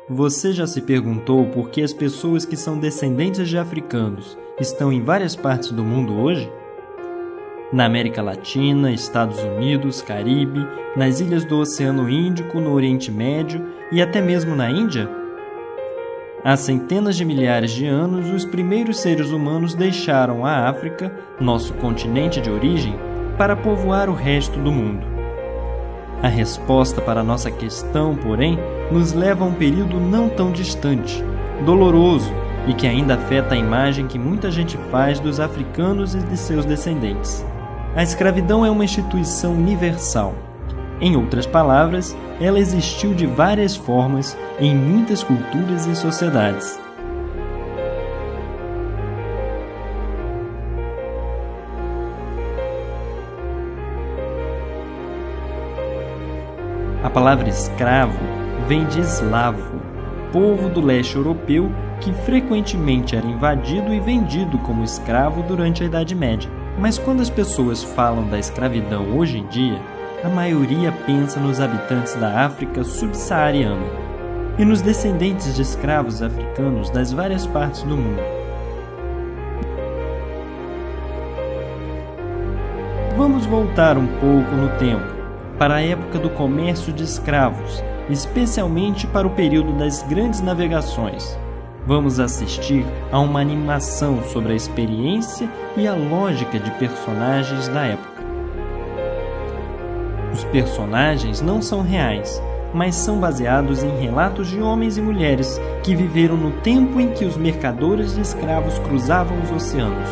Você já se perguntou por que as pessoas que são descendentes de africanos estão em várias partes do mundo hoje? Na América Latina, Estados Unidos, Caribe, nas ilhas do Oceano Índico, no Oriente Médio e até mesmo na Índia? Há centenas de milhares de anos, os primeiros seres humanos deixaram a África, nosso continente de origem, para povoar o resto do mundo. A resposta para a nossa questão, porém, nos leva a um período não tão distante, doloroso e que ainda afeta a imagem que muita gente faz dos africanos e de seus descendentes. A escravidão é uma instituição universal. Em outras palavras, ela existiu de várias formas em muitas culturas e sociedades. A palavra escravo vem de eslavo, povo do leste europeu que frequentemente era invadido e vendido como escravo durante a Idade Média. Mas quando as pessoas falam da escravidão hoje em dia, a maioria pensa nos habitantes da África subsaariana e nos descendentes de escravos africanos das várias partes do mundo. Vamos voltar um pouco no tempo, para a época do comércio de escravos, especialmente para o período das grandes navegações. Vamos assistir a uma animação sobre a experiência e a lógica de personagens da época. Os personagens não são reais, mas são baseados em relatos de homens e mulheres que viveram no tempo em que os mercadores de escravos cruzavam os oceanos.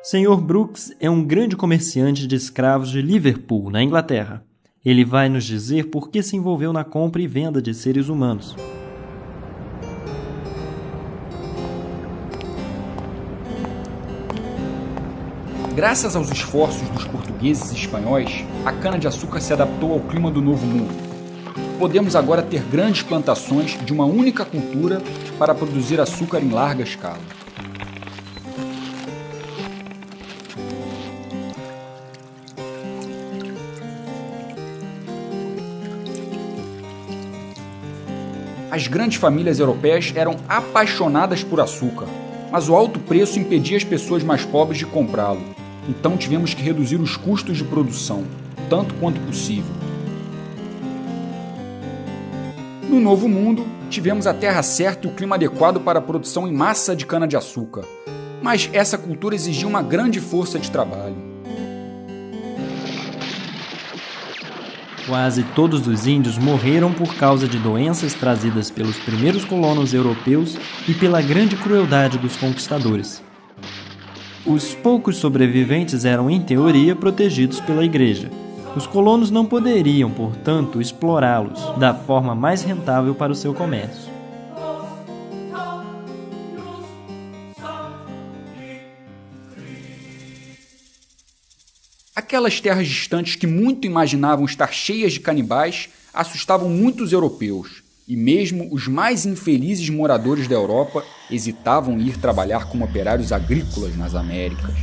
Sr. Brooks é um grande comerciante de escravos de Liverpool, na Inglaterra. Ele vai nos dizer por que se envolveu na compra e venda de seres humanos. Graças aos esforços dos portugueses e espanhóis, a cana-de-açúcar se adaptou ao clima do Novo Mundo. Podemos agora ter grandes plantações de uma única cultura para produzir açúcar em larga escala. As grandes famílias europeias eram apaixonadas por açúcar, mas o alto preço impedia as pessoas mais pobres de comprá-lo. Então tivemos que reduzir os custos de produção, tanto quanto possível. No Novo Mundo, tivemos a terra certa e o clima adequado para a produção em massa de cana-de-açúcar, mas essa cultura exigia uma grande força de trabalho. Quase todos os índios morreram por causa de doenças trazidas pelos primeiros colonos europeus e pela grande crueldade dos conquistadores. Os poucos sobreviventes eram, em teoria, protegidos pela igreja. Os colonos não poderiam, portanto, explorá-los da forma mais rentável para o seu comércio. Aquelas terras distantes que muito imaginavam estar cheias de canibais assustavam muitos europeus, e mesmo os mais infelizes moradores da Europa hesitavam em ir trabalhar como operários agrícolas nas Américas.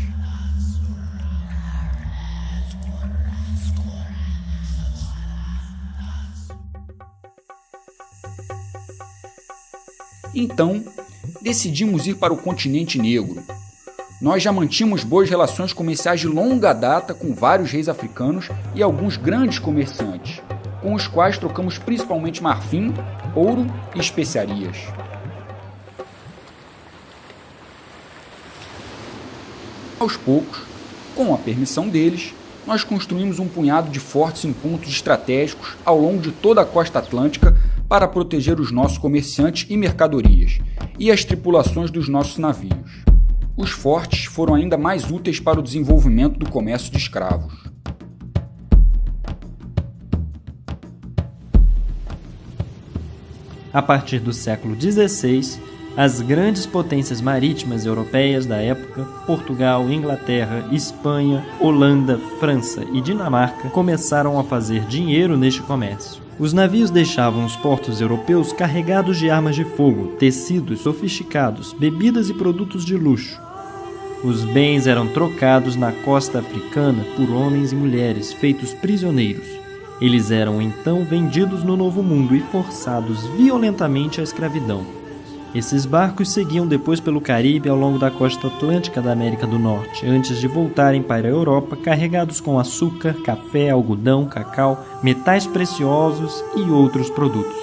Então, decidimos ir para o continente negro. Nós já mantínhamos boas relações comerciais de longa data com vários reis africanos e alguns grandes comerciantes, com os quais trocamos principalmente marfim, ouro e especiarias. Aos poucos, com a permissão deles, nós construímos um punhado de fortes em pontos estratégicos ao longo de toda a costa atlântica para proteger os nossos comerciantes e mercadorias, e as tripulações dos nossos navios. Os fortes foram ainda mais úteis para o desenvolvimento do comércio de escravos. A partir do século XVI, as grandes potências marítimas europeias da época, Portugal, Inglaterra, Espanha, Holanda, França e Dinamarca, começaram a fazer dinheiro neste comércio. Os navios deixavam os portos europeus carregados de armas de fogo, tecidos sofisticados, bebidas e produtos de luxo. Os bens eram trocados na costa africana por homens e mulheres feitos prisioneiros. Eles eram então vendidos no Novo Mundo e forçados violentamente à escravidão. Esses barcos seguiam depois pelo Caribe ao longo da costa atlântica da América do Norte, antes de voltarem para a Europa carregados com açúcar, café, algodão, cacau, metais preciosos e outros produtos.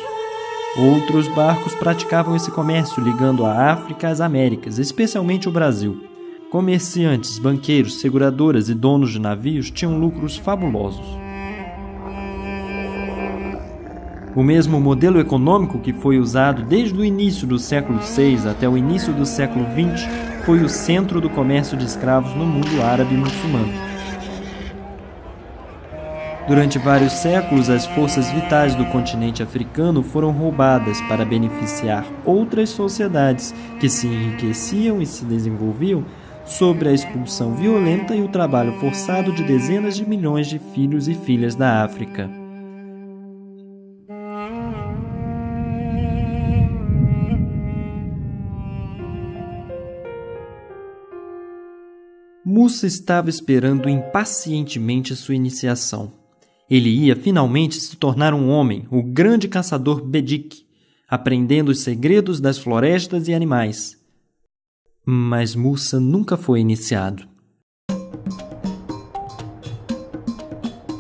Outros barcos praticavam esse comércio ligando a África às Américas, especialmente o Brasil. Comerciantes, banqueiros, seguradoras e donos de navios tinham lucros fabulosos. O mesmo modelo econômico que foi usado desde o início do século VI até o início do século XX foi o centro do comércio de escravos no mundo árabe e muçulmano. Durante vários séculos, as forças vitais do continente africano foram roubadas para beneficiar outras sociedades que se enriqueciam e se desenvolviam sobre a expulsão violenta e o trabalho forçado de dezenas de milhões de filhos e filhas da África. Mussa estava esperando impacientemente sua iniciação. Ele ia finalmente se tornar um homem, o grande caçador Bedik, aprendendo os segredos das florestas e animais. Mas Mussa nunca foi iniciado.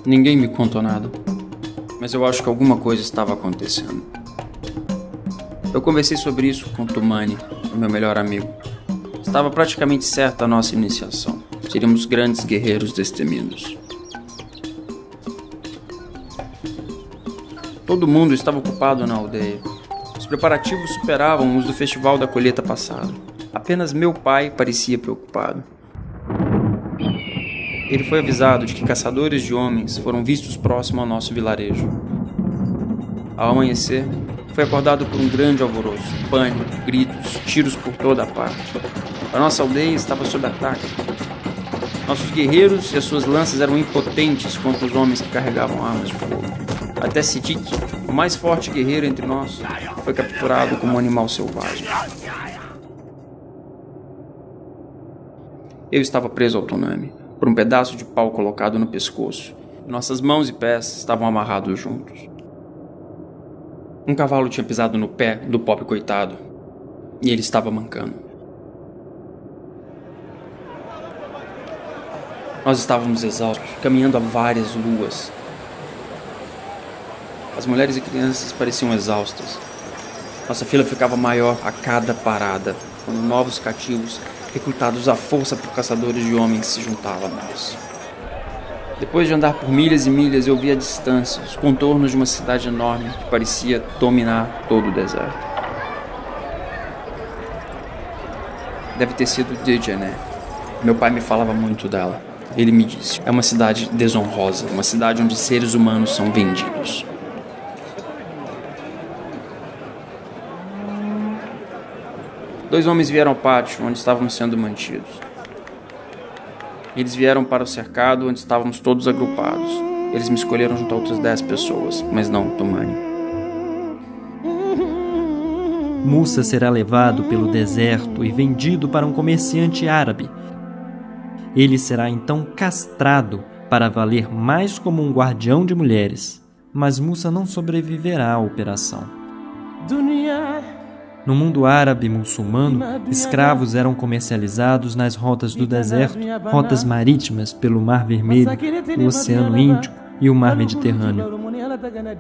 Ninguém me contou nada, mas eu acho que alguma coisa estava acontecendo. Eu conversei sobre isso com Tumani, o meu melhor amigo. Estava praticamente certa a nossa iniciação. Seríamos grandes guerreiros destemidos. Todo mundo estava ocupado na aldeia. Os preparativos superavam os do festival da colheita passada. Apenas meu pai parecia preocupado. Ele foi avisado de que caçadores de homens foram vistos próximo ao nosso vilarejo. Ao amanhecer, foi acordado por um grande alvoroço, pânico, gritos, tiros por toda a parte. A nossa aldeia estava sob ataque. Nossos guerreiros e as suas lanças eram impotentes contra os homens que carregavam armas de fogo. Até Sidik, o mais forte guerreiro entre nós, foi capturado como um animal selvagem. Eu estava preso ao Tonami, por um pedaço de pau colocado no pescoço. Nossas mãos e pés estavam amarrados juntos. Um cavalo tinha pisado no pé do pobre coitado, e ele estava mancando. Nós estávamos exaustos, caminhando há várias luas. As mulheres e crianças pareciam exaustas. Nossa fila ficava maior a cada parada, quando novos cativos, recrutados à força por caçadores de homens, se juntavam a nós. Depois de andar por milhas e milhas, eu vi à distância os contornos de uma cidade enorme que parecia dominar todo o deserto. Deve ter sido Djedje. Meu pai me falava muito dela. Ele me disse, é uma cidade desonrosa, uma cidade onde seres humanos são vendidos. Dois homens vieram ao pátio onde estávamos sendo mantidos. Eles vieram para o cercado onde estávamos todos agrupados. Eles me escolheram junto a outras 10 pessoas, mas não Tumani. Mussa será levado pelo deserto e vendido para um comerciante árabe. Ele será então castrado para valer mais como um guardião de mulheres. Mas Mussa não sobreviverá à operação. No mundo árabe e muçulmano, escravos eram comercializados nas rotas do deserto, rotas marítimas pelo Mar Vermelho, o Oceano Índico e o Mar Mediterrâneo.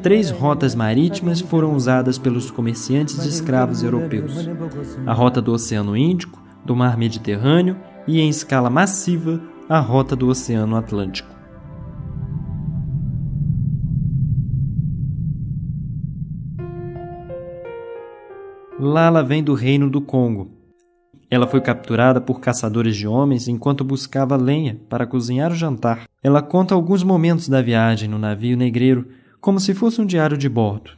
3 rotas marítimas foram usadas pelos comerciantes de escravos europeus: a rota do Oceano Índico, do Mar Mediterrâneo e, em escala massiva, a rota do Oceano Atlântico. Lala vem do reino do Congo. Ela foi capturada por caçadores de homens enquanto buscava lenha para cozinhar o jantar. Ela conta alguns momentos da viagem no navio negreiro como se fosse um diário de bordo.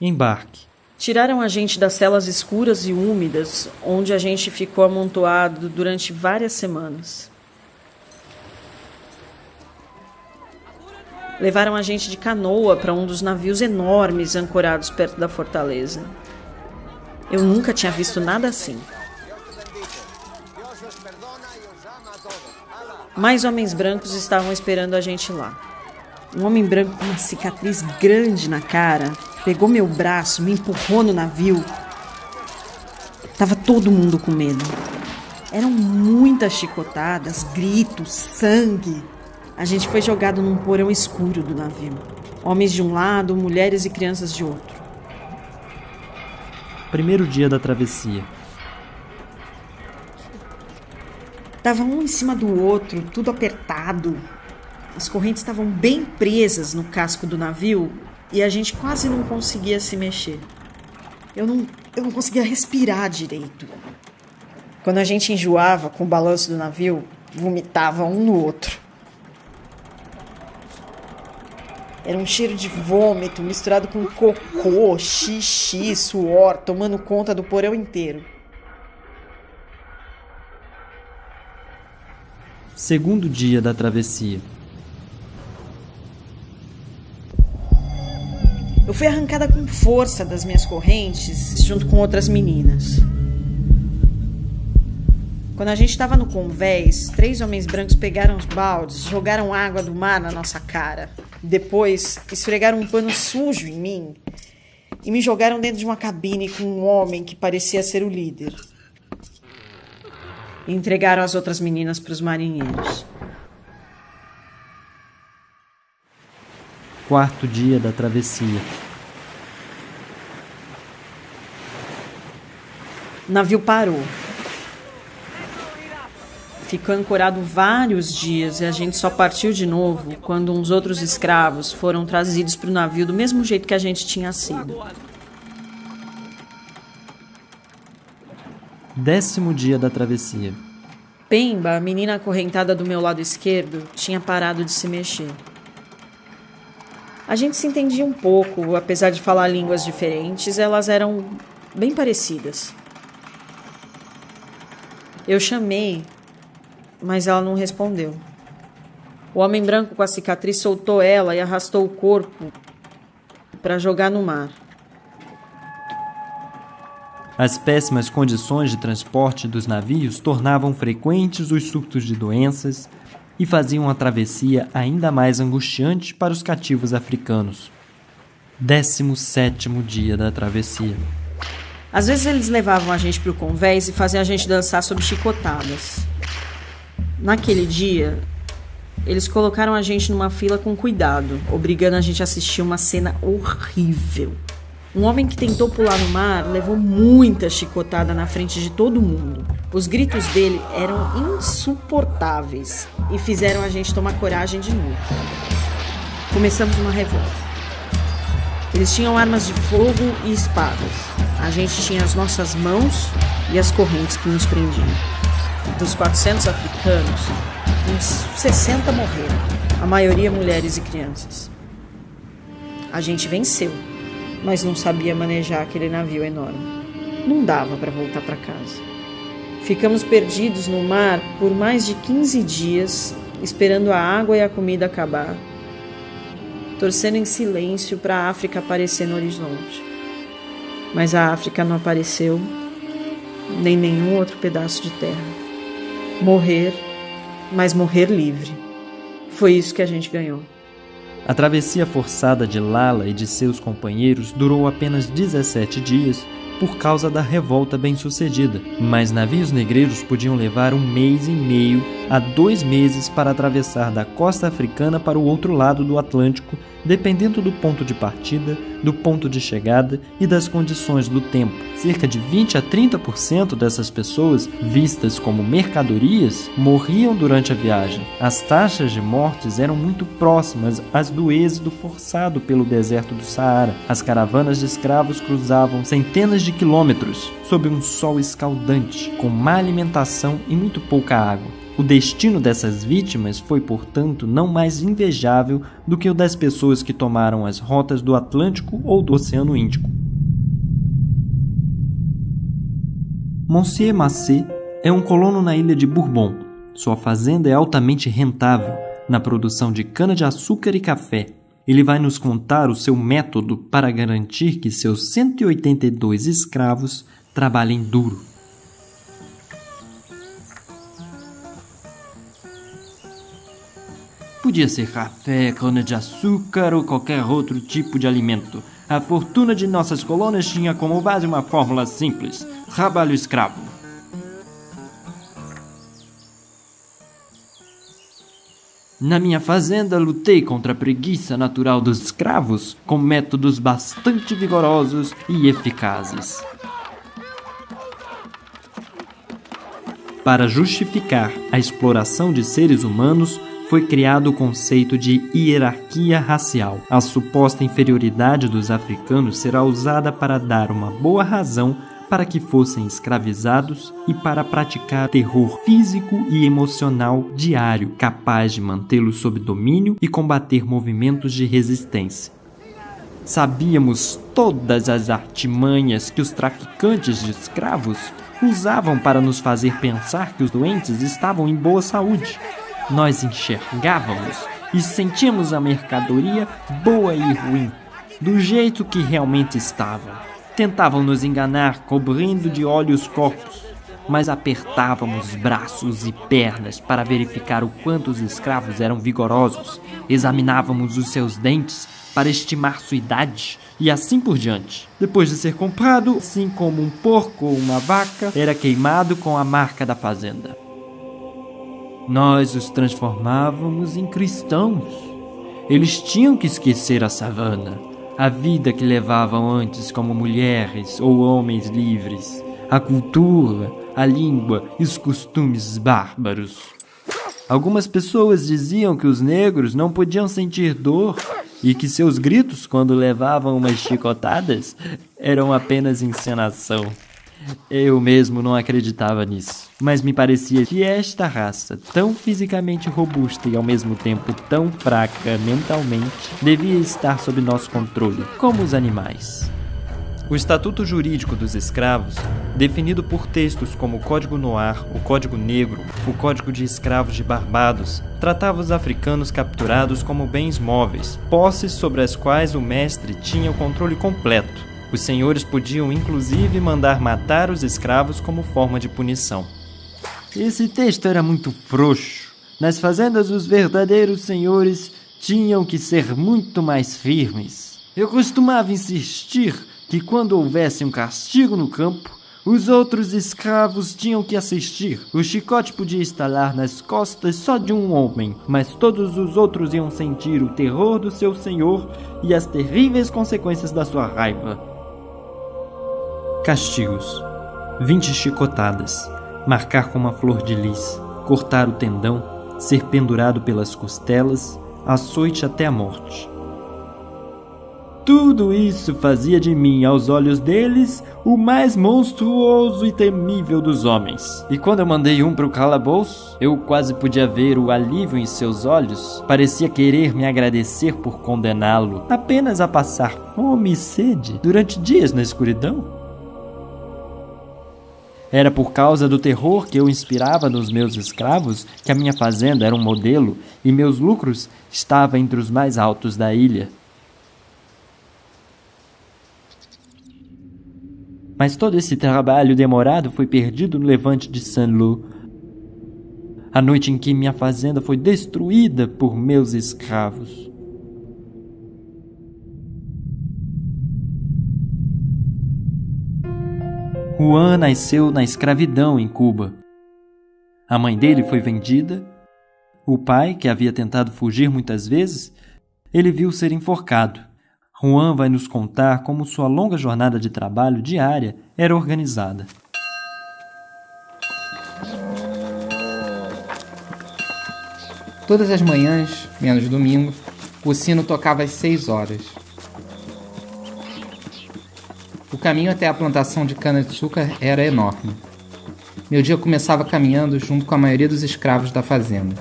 Embarque. Tiraram a gente das celas escuras e úmidas, onde a gente ficou amontoado durante várias semanas. Levaram a gente de canoa para um dos navios enormes ancorados perto da fortaleza. Eu nunca tinha visto nada assim. Mais homens brancos estavam esperando a gente lá. Um homem branco com uma cicatriz grande na cara pegou meu braço, me empurrou no navio. Tava todo mundo com medo. Eram muitas chicotadas, gritos, sangue. A gente foi jogado num porão escuro do navio. Homens de um lado, mulheres e crianças de outro. Primeiro dia da travessia. Tava um em cima do outro, tudo apertado. As correntes estavam bem presas no casco do navio e a gente quase não conseguia se mexer. Eu não conseguia respirar direito. Quando a gente enjoava com o balanço do navio, vomitava um no outro. Era um cheiro de vômito misturado com cocô, xixi, suor, tomando conta do porão inteiro. Segundo dia da travessia. Eu fui arrancada com força das minhas correntes, junto com outras meninas. Quando a gente estava no convés, 3 homens brancos pegaram os baldes, jogaram água do mar na nossa cara. Depois, esfregaram um pano sujo em mim e me jogaram dentro de uma cabine com um homem que parecia ser o líder. E entregaram as outras meninas para os marinheiros. Quarto dia da travessia. O navio parou. Ficou ancorado vários dias e a gente só partiu de novo quando uns outros escravos foram trazidos para o navio do mesmo jeito que a gente tinha sido. 10º dia da travessia. Pemba, a menina acorrentada do meu lado esquerdo, tinha parado de se mexer. A gente se entendia um pouco, apesar de falar línguas diferentes, elas eram bem parecidas. Eu chamei, mas ela não respondeu. O homem branco com a cicatriz soltou ela e arrastou o corpo para jogar no mar. As péssimas condições de transporte dos navios tornavam frequentes os surtos de doenças e faziam a travessia ainda mais angustiante para os cativos africanos. 17º dia da travessia. Às vezes eles levavam a gente para o convés e faziam a gente dançar sob chicotadas. Naquele dia, eles colocaram a gente numa fila com cuidado, obrigando a gente a assistir uma cena horrível. Um homem que tentou pular no mar levou muita chicotada na frente de todo mundo. Os gritos dele eram insuportáveis e fizeram a gente tomar coragem de novo. Começamos uma revolta. Eles tinham armas de fogo e espadas. A gente tinha as nossas mãos e as correntes que nos prendiam. Dos 400 africanos, uns 60 morreram, a maioria mulheres e crianças. A gente venceu, mas não sabia manejar aquele navio enorme. Não dava para voltar para casa. Ficamos perdidos no mar por mais de 15 dias, esperando a água e a comida acabar, torcendo em silêncio para a África aparecer no horizonte. Mas a África não apareceu, nem nenhum outro pedaço de terra. Morrer, mas morrer livre. Foi isso que a gente ganhou. A travessia forçada de Lala e de seus companheiros durou apenas 17 dias por causa da revolta bem-sucedida, mas navios negreiros podiam levar 1 mês e meio a 2 meses para atravessar da costa africana para o outro lado do Atlântico, dependendo do ponto de partida, do ponto de chegada e das condições do tempo. Cerca de 20 a 30% dessas pessoas, vistas como mercadorias, morriam durante a viagem. As taxas de mortes eram muito próximas às do êxodo forçado pelo deserto do Saara. As caravanas de escravos cruzavam centenas de quilômetros, sob um sol escaldante, com má alimentação e muito pouca água. O destino dessas vítimas foi, portanto, não mais invejável do que o das pessoas que tomaram as rotas do Atlântico ou do Oceano Índico. Monsieur Massé é um colono na ilha de Bourbon. Sua fazenda é altamente rentável na produção de cana-de-açúcar e café. Ele vai nos contar o seu método para garantir que seus 182 escravos trabalhem duro. Podia ser café, cana-de-açúcar ou qualquer outro tipo de alimento. A fortuna de nossas colônias tinha como base uma fórmula simples: trabalho escravo. Na minha fazenda, lutei contra a preguiça natural dos escravos com métodos bastante vigorosos e eficazes. Para justificar a exploração de seres humanos, foi criado o conceito de hierarquia racial. A suposta inferioridade dos africanos será usada para dar uma boa razão para que fossem escravizados e para praticar terror físico e emocional diário, capaz de mantê-los sob domínio e combater movimentos de resistência. Sabíamos todas as artimanhas que os traficantes de escravos usavam para nos fazer pensar que os doentes estavam em boa saúde. Nós enxergávamos e sentíamos a mercadoria boa e ruim, do jeito que realmente estava. Tentavam nos enganar, cobrindo de óleo os corpos, mas apertávamos braços e pernas para verificar o quanto os escravos eram vigorosos. Examinávamos os seus dentes para estimar sua idade e assim por diante. Depois de ser comprado, assim como um porco ou uma vaca, era queimado com a marca da fazenda. Nós os transformávamos em cristãos. Eles tinham que esquecer a savana, a vida que levavam antes como mulheres ou homens livres, a cultura, a língua e os costumes bárbaros. Algumas pessoas diziam que os negros não podiam sentir dor e que seus gritos, quando levavam umas chicotadas, eram apenas encenação. Eu mesmo não acreditava nisso, mas me parecia que esta raça, tão fisicamente robusta e ao mesmo tempo tão fraca mentalmente, devia estar sob nosso controle, como os animais. O Estatuto Jurídico dos Escravos, definido por textos como o Código Noir, o Código Negro, o Código de Escravos de Barbados, tratava os africanos capturados como bens móveis, posses sobre as quais o mestre tinha o controle completo. Os senhores podiam, inclusive, mandar matar os escravos como forma de punição. Esse texto era muito frouxo. Nas fazendas, os verdadeiros senhores tinham que ser muito mais firmes. Eu costumava insistir que, quando houvesse um castigo no campo, os outros escravos tinham que assistir. O chicote podia estalar nas costas só de um homem, mas todos os outros iam sentir o terror do seu senhor e as terríveis consequências da sua raiva. Castigos: 20 chicotadas, marcar com uma flor de lis, cortar o tendão, ser pendurado pelas costelas, açoite até a morte. Tudo isso fazia de mim, aos olhos deles, o mais monstruoso e temível dos homens. E quando eu mandei um para o calabouço, eu quase podia ver o alívio em seus olhos. Parecia querer me agradecer por condená-lo apenas a passar fome e sede durante dias na escuridão. Era por causa do terror que eu inspirava nos meus escravos que a minha fazenda era um modelo e meus lucros estavam entre os mais altos da ilha. Mas todo esse trabalho demorado foi perdido no levante de Saint-Lô, a noite em que minha fazenda foi destruída por meus escravos. Juan nasceu na escravidão em Cuba. A mãe dele foi vendida. O pai, que havia tentado fugir muitas vezes, ele viu ser enforcado. Juan vai nos contar como sua longa jornada de trabalho diária era organizada. Todas as manhãs, menos domingo, o sino tocava às 6 horas. O caminho até a plantação de cana-de-açúcar era enorme. Meu dia começava caminhando junto com a maioria dos escravos da fazenda.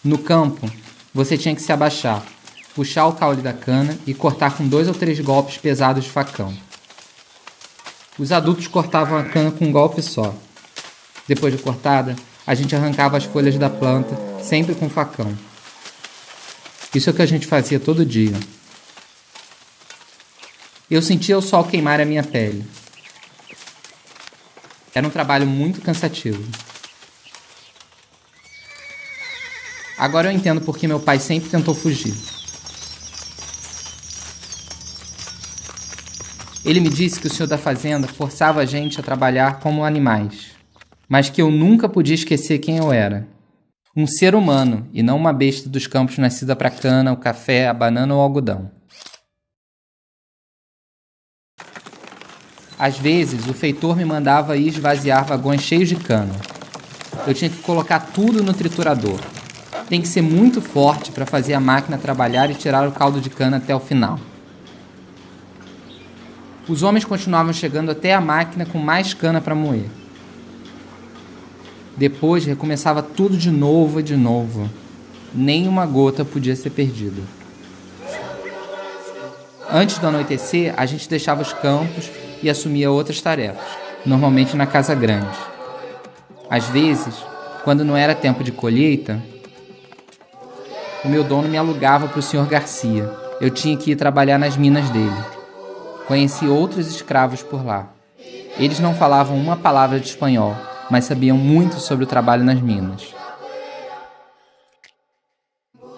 No campo, você tinha que se abaixar, puxar o caule da cana e cortar com 2 ou 3 golpes pesados de facão. Os adultos cortavam a cana com um golpe só. Depois de cortada, a gente arrancava as folhas da planta, sempre com facão. Isso é o que a gente fazia todo dia. Eu sentia o sol queimar a minha pele. Era um trabalho muito cansativo. Agora eu entendo por que meu pai sempre tentou fugir. Ele me disse que o senhor da fazenda forçava a gente a trabalhar como animais, mas que eu nunca podia esquecer quem eu era. Um ser humano e não uma besta dos campos nascida para cana, o café, a banana ou o algodão. Às vezes, o feitor me mandava ir esvaziar vagões cheios de cana. Eu tinha que colocar tudo no triturador. Tem que ser muito forte para fazer a máquina trabalhar e tirar o caldo de cana até o final. Os homens continuavam chegando até a máquina com mais cana para moer. Depois recomeçava tudo de novo e de novo. Nem uma gota podia ser perdida. Antes do anoitecer, a gente deixava os campos e assumia outras tarefas, normalmente na casa grande. Às vezes, quando não era tempo de colheita, o meu dono me alugava para o Sr. Garcia. Eu tinha que ir trabalhar nas minas dele. Conheci outros escravos por lá. Eles não falavam uma palavra de espanhol, mas sabiam muito sobre o trabalho nas minas.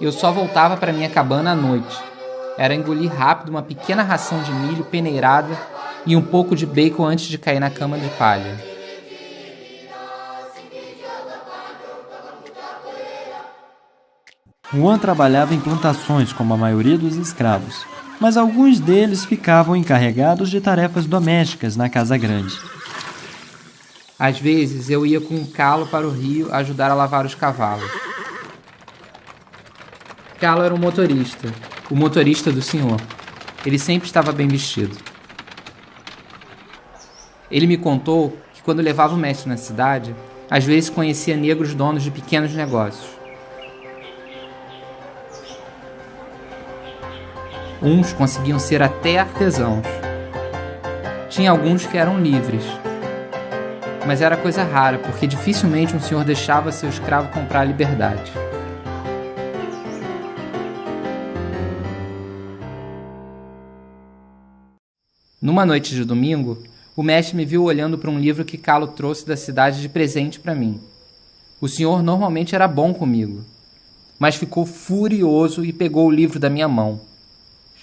Eu só voltava para minha cabana à noite. Era engolir rápido uma pequena ração de milho peneirada e um pouco de bacon antes de cair na cama de palha. Juan trabalhava em plantações como a maioria dos escravos, mas alguns deles ficavam encarregados de tarefas domésticas na casa grande. Às vezes eu ia com um calo para o rio ajudar a lavar os cavalos. Calo era o motorista do senhor. Ele sempre estava bem vestido. Ele me contou que quando levava o mestre na cidade, às vezes conhecia negros donos de pequenos negócios. Uns conseguiam ser até artesãos. Tinha alguns que eram livres. Mas era coisa rara, porque dificilmente um senhor deixava seu escravo comprar a liberdade. Numa noite de domingo, o mestre me viu olhando para um livro que Calo trouxe da cidade de presente para mim. O senhor normalmente era bom comigo, mas ficou furioso e pegou o livro da minha mão.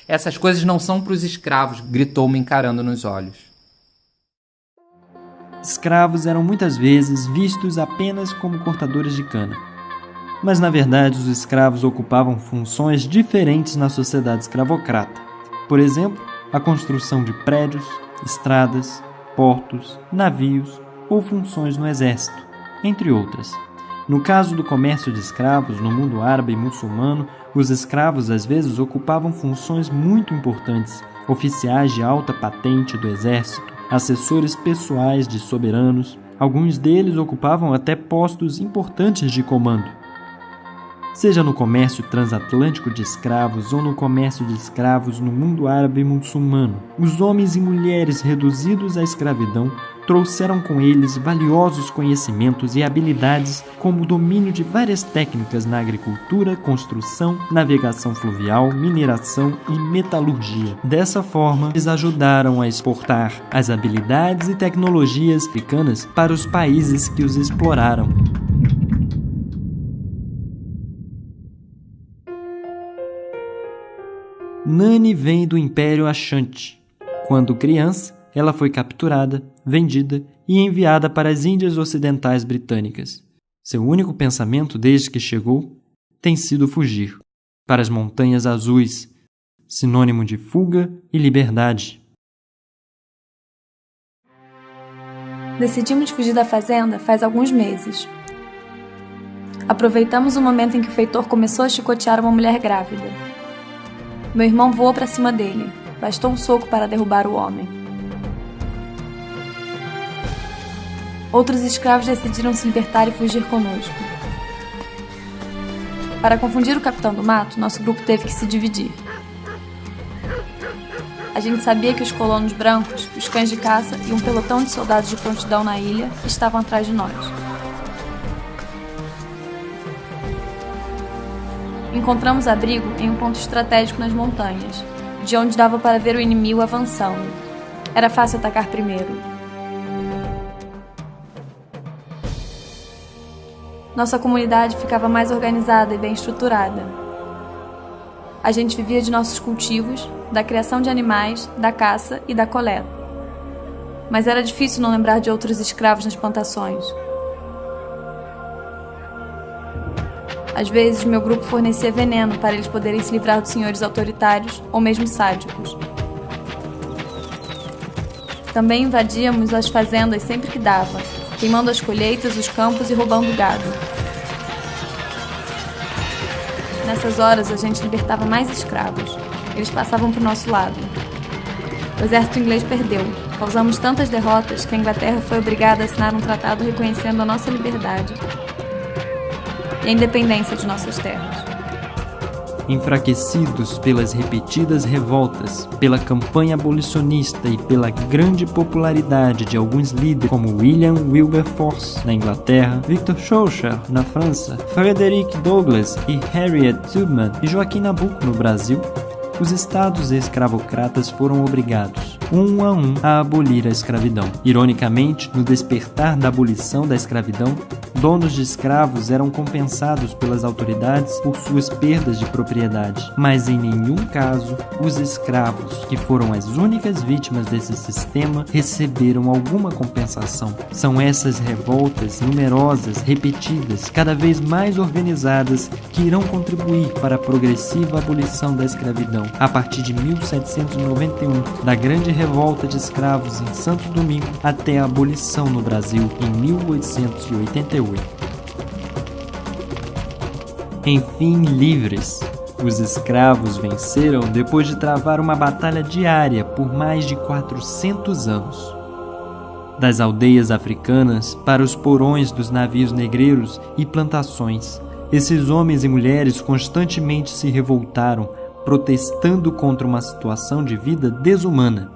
Essas coisas não são para os escravos, gritou-me encarando nos olhos. Escravos eram muitas vezes vistos apenas como cortadores de cana. Mas, na verdade, os escravos ocupavam funções diferentes na sociedade escravocrata. Por exemplo, a construção de prédios, estradas, portos, navios ou funções no exército, entre outras. No caso do comércio de escravos no mundo árabe e muçulmano, os escravos às vezes ocupavam funções muito importantes, oficiais de alta patente do exército, assessores pessoais de soberanos. Alguns deles ocupavam até postos importantes de comando. Seja no comércio transatlântico de escravos ou no comércio de escravos no mundo árabe e muçulmano, os homens e mulheres reduzidos à escravidão trouxeram com eles valiosos conhecimentos e habilidades, como o domínio de várias técnicas na agricultura, construção, navegação fluvial, mineração e metalurgia. Dessa forma, eles ajudaram a exportar as habilidades e tecnologias africanas para os países que os exploraram. Nani vem do Império Ashanti. Quando criança, ela foi capturada, vendida e enviada para as Índias Ocidentais Britânicas. Seu único pensamento desde que chegou tem sido fugir para as Montanhas Azuis, sinônimo de fuga e liberdade. Decidimos fugir da fazenda faz alguns meses. Aproveitamos o momento em que o feitor começou a chicotear uma mulher grávida. Meu irmão voou para cima dele. Bastou um soco para derrubar o homem. Outros escravos decidiram se libertar e fugir conosco. Para confundir o capitão do mato, nosso grupo teve que se dividir. A gente sabia que os colonos brancos, os cães de caça e um pelotão de soldados de prontidão na ilha estavam atrás de nós. Encontramos abrigo em um ponto estratégico nas montanhas, de onde dava para ver o inimigo avançando. Era fácil atacar primeiro. Nossa comunidade ficava mais organizada e bem estruturada. A gente vivia de nossos cultivos, da criação de animais, da caça e da coleta. Mas era difícil não lembrar de outros escravos nas plantações. Às vezes, meu grupo fornecia veneno para eles poderem se livrar dos senhores autoritários ou mesmo sádicos. Também invadíamos as fazendas sempre que dava, queimando as colheitas, os campos e roubando o gado. Nessas horas, a gente libertava mais escravos. Eles passavam para o nosso lado. O exército inglês perdeu. Causamos tantas derrotas que a Inglaterra foi obrigada a assinar um tratado reconhecendo a nossa liberdade e a independência de nossas terras. Enfraquecidos pelas repetidas revoltas, pela campanha abolicionista e pela grande popularidade de alguns líderes como William Wilberforce na Inglaterra, Victor Schœlcher na França, Frederick Douglass e Harriet Tubman e Joaquim Nabuco no Brasil, os estados escravocratas foram obrigados, um a abolir a escravidão. Ironicamente, no despertar da abolição da escravidão, donos de escravos eram compensados pelas autoridades por suas perdas de propriedade, mas em nenhum caso os escravos, que foram as únicas vítimas desse sistema, receberam alguma compensação. São essas revoltas numerosas, repetidas, cada vez mais organizadas, que irão contribuir para a progressiva abolição da escravidão. A partir de 1791, da grande revolta de escravos em Santo Domingo até a abolição no Brasil em 1888. Enfim, livres, os escravos venceram depois de travar uma batalha diária por mais de 400 anos. Das aldeias africanas para os porões dos navios negreiros e plantações, esses homens e mulheres constantemente se revoltaram, protestando contra uma situação de vida desumana.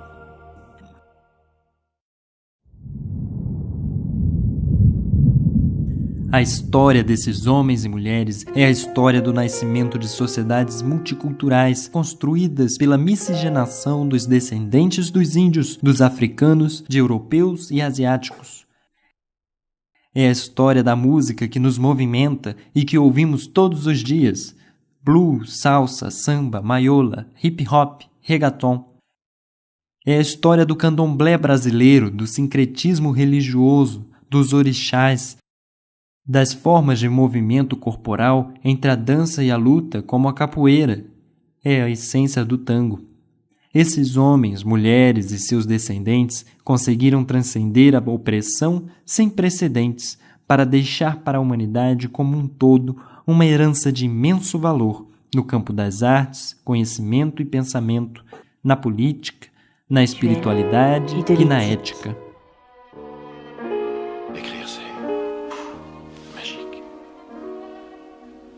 A história desses homens e mulheres é a história do nascimento de sociedades multiculturais construídas pela miscigenação dos descendentes dos índios, dos africanos, de europeus e asiáticos. É a história da música que nos movimenta e que ouvimos todos os dias: blues, salsa, samba, maiola, hip hop, reggaeton. É a história do candomblé brasileiro, do sincretismo religioso, dos orixás, das formas de movimento corporal entre a dança e a luta, como a capoeira. É a essência do tango. Esses homens, mulheres e seus descendentes conseguiram transcender a opressão sem precedentes para deixar para a humanidade como um todo uma herança de imenso valor no campo das artes, conhecimento e pensamento, na política, na espiritualidade e na ética. Écrire, c'est magique.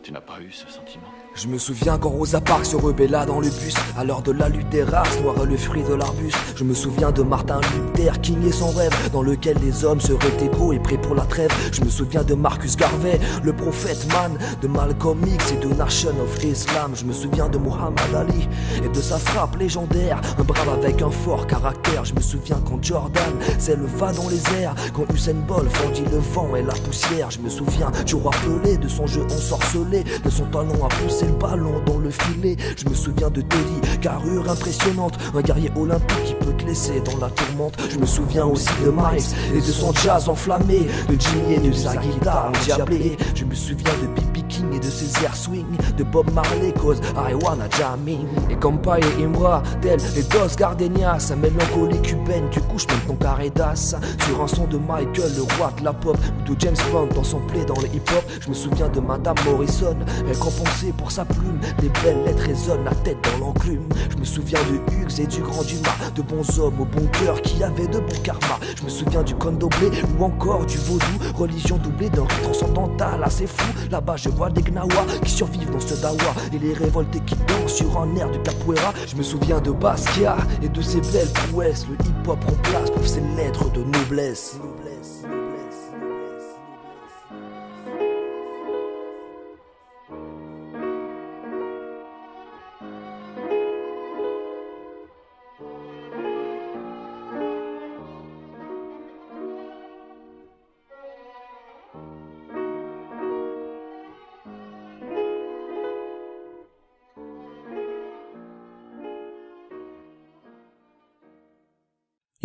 Tu n'as pas eu ce sentiment? Je me souviens quand Rosa Parks se rebella dans le bus à l'heure de la lutte des races, noir le fruit de l'arbuste. Je me souviens de Martin Luther King et son rêve, dans lequel les hommes seraient égaux et prêts pour la trêve. Je me souviens de Marcus Garvey, le prophète man, de Malcolm X et de Nation of Islam. Je me souviens de Muhammad Ali et de sa frappe légendaire, un brave avec un fort caractère. Je me souviens quand Jordan s'éleva dans les airs, quand Usain Bolt fendit le vent et la poussière. Je me souviens du roi Pelé, de son jeu ensorcelé, de son talent à pousser le ballon dans le filet. Je me souviens de Terry, carrure impressionnante, un guerrier olympique qui peut te laisser dans la tourmente. Je me souviens aussi de Miles et de son jazz enflammé, de Jimmy et de sa guitare endiablée. Je me souviens de B.B. King et de ses airs swing, de Bob Marley cause I wanna jamming. Et comme Paille et Imbra, tel les Dos Gardenias, sa mélancolie cubaine, tu couches même ton carré d'as. Sur un son de Michael, le roi de la pop, ou de James Bond dans son play dans le hip-hop. Je me souviens de Madame Morrison, récompensée pour sa plume, les belles lettres résonnent, la tête dans l'enclume. Je me souviens de Hughes et du Grand Dumas, de bons hommes au bon cœur qui avaient de bons karmas. Je me souviens du candomblé ou encore du vaudou, religion doublée d'un rite transcendantal assez fou. Là-bas je vois des gnawas qui survivent dans ce dawa et les révoltés qui dansent sur un air de capoeira. Je me souviens de Basquiat et de ses belles prouesses. Le hip-hop remplace pour ses lettres de noblesse.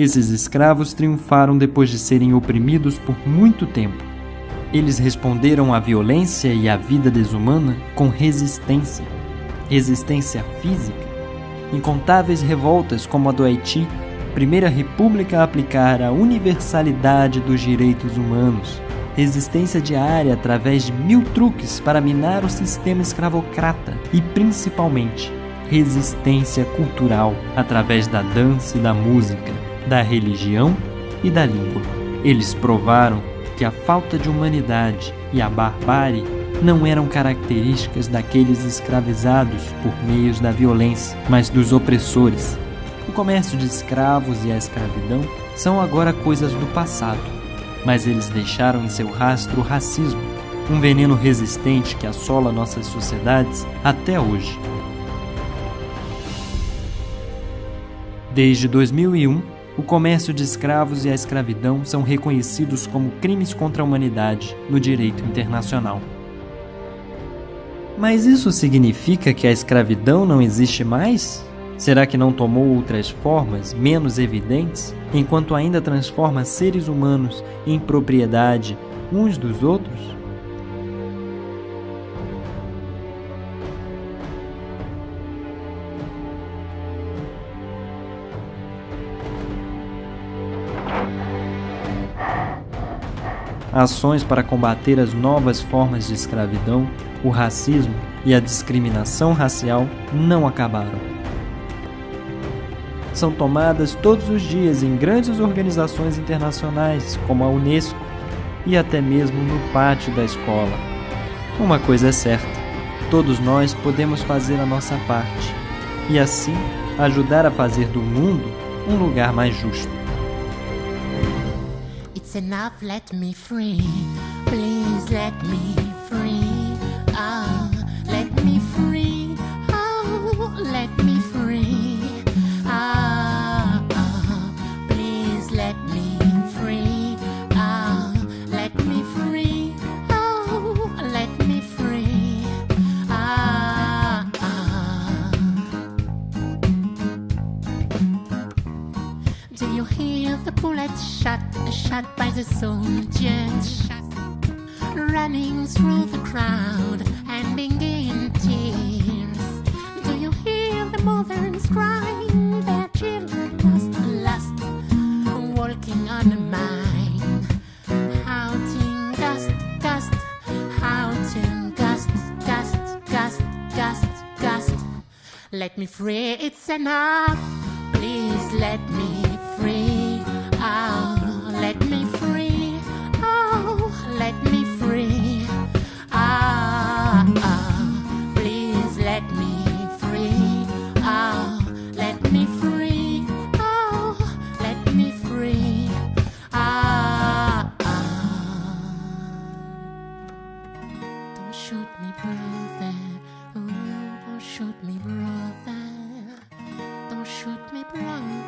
Esses escravos triunfaram depois de serem oprimidos por muito tempo. Eles responderam à violência e à vida desumana com resistência. Resistência física. Incontáveis revoltas como a do Haiti, primeira república a aplicar a universalidade dos direitos humanos. Resistência diária através de 1000 truques para minar o sistema escravocrata. E, principalmente, resistência cultural através da dança e da música, da religião e da língua. Eles provaram que a falta de humanidade e a barbárie não eram características daqueles escravizados por meios da violência, mas dos opressores. O comércio de escravos e a escravidão são agora coisas do passado, mas eles deixaram em seu rastro o racismo, um veneno resistente que assola nossas sociedades até hoje. Desde 2001, o comércio de escravos e a escravidão são reconhecidos como crimes contra a humanidade no direito internacional. Mas isso significa que a escravidão não existe mais? Será que não tomou outras formas, menos evidentes, enquanto ainda transforma seres humanos em propriedade uns dos outros? Ações para combater as novas formas de escravidão, o racismo e a discriminação racial não acabaram. São tomadas todos os dias em grandes organizações internacionais, como a Unesco, e até mesmo no pátio da escola. Uma coisa é certa, todos nós podemos fazer a nossa parte, e assim ajudar a fazer do mundo um lugar mais justo. It's enough, let me free. Please let me free. Oh, let me free. Oh, let me free. Oh, oh, please let me free. Oh, let me free. Oh, let me free. Oh, oh. Do you hear the bullet shot by the soldiers, running through the crowd and being in tears? Do you hear the mothers crying, their children lost, walking on a mine, howling gust, gust, howling gust, gust, gust, gust, gust. Let me free, it's enough. Please let me free. Oh, let me free. Oh, let me free. Ah, ah, please let me free. Oh, let me free. Oh, let me free. Ah, ah. Don't shoot me, brother. Oh, don't shoot me, brother. Don't shoot me, brother.